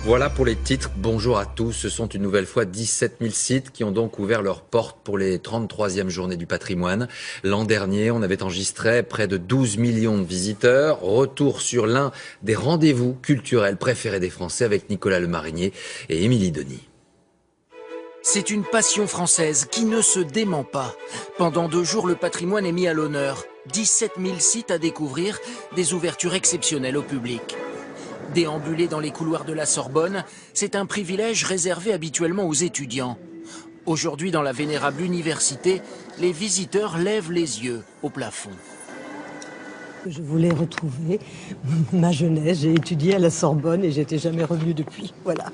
Voilà pour les titres. Bonjour à tous. Ce sont une nouvelle fois 17 000 sites qui ont donc ouvert leurs portes pour les 33e journées du patrimoine. L'an dernier, on avait enregistré près de 12 millions de visiteurs. Retour sur l'un des rendez-vous culturels préférés des Français avec Nicolas Lemarinier et Émilie Denis. C'est une passion française qui ne se dément pas. Pendant 2 jours, le patrimoine est mis à l'honneur. 17 000 sites à découvrir, des ouvertures exceptionnelles au public. Déambuler dans les couloirs de la Sorbonne, c'est un privilège réservé habituellement aux étudiants. Aujourd'hui, dans la vénérable université, les visiteurs lèvent les yeux au plafond. Je voulais retrouver ma jeunesse. J'ai étudié à la Sorbonne et j'étais jamais revenue depuis. Voilà.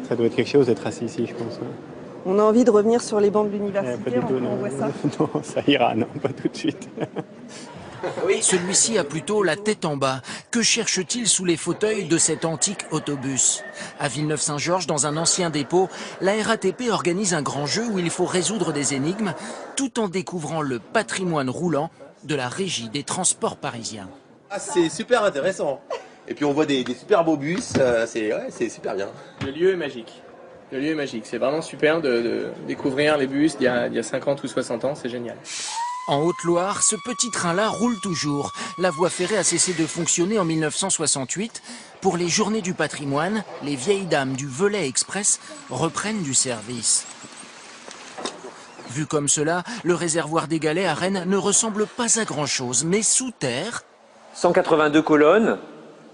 Ça doit être quelque chose d'être assis ici, je pense. On a envie de revenir sur les bancs de l'université, on voit ça. Non, ça ira, non, pas tout de suite. Celui-ci a plutôt la tête en bas. Que cherche-t-il sous les fauteuils de cet antique autobus? À Villeneuve-Saint-Georges, dans un ancien dépôt, la RATP organise un grand jeu où il faut résoudre des énigmes, tout en découvrant le patrimoine roulant de la régie des transports parisiens. Ah, c'est super intéressant. Et puis on voit des super beaux bus, c'est super bien. Le lieu est magique. Le lieu est magique. C'est vraiment super de découvrir les bus d'il y a 50 ou 60 ans, c'est génial. En Haute-Loire, ce petit train-là roule toujours. La voie ferrée a cessé de fonctionner en 1968. Pour les journées du patrimoine, les vieilles dames du Velay Express reprennent du service. Vu comme cela, le réservoir des Galets à Rennes ne ressemble pas à grand-chose, mais sous terre... 182 colonnes,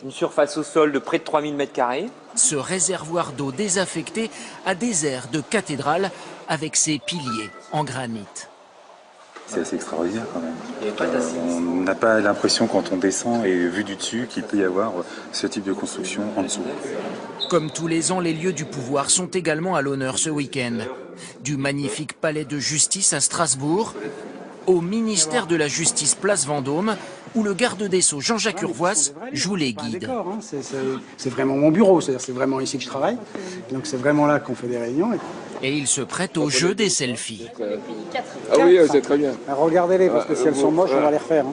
une surface au sol de près de 3000 m². Ce réservoir d'eau désaffecté a des airs de cathédrale avec ses piliers en granit. C'est assez extraordinaire quand même. On n'a pas l'impression quand on descend et vu du dessus qu'il peut y avoir ce type de construction en dessous. Comme tous les ans, les lieux du pouvoir sont également à l'honneur ce week-end. Du magnifique palais de justice à Strasbourg, au ministère de la Justice place Vendôme, où le garde des Sceaux Jean-Jacques Urvoas joue les guides. C'est vraiment mon bureau, c'est vraiment ici que je travaille. Donc c'est vraiment là qu'on fait des réunions. Et il se prête au jeu des selfies. Ah oui, c'est très bien. Regardez-les, parce que si elles sont moches, on va les refaire.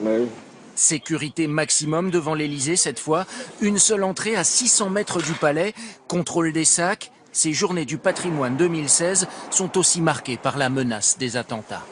Sécurité maximum devant l'Élysée cette fois. Une seule entrée à 600 mètres du palais. Contrôle des sacs. Ces journées du patrimoine 2016 sont aussi marquées par la menace des attentats.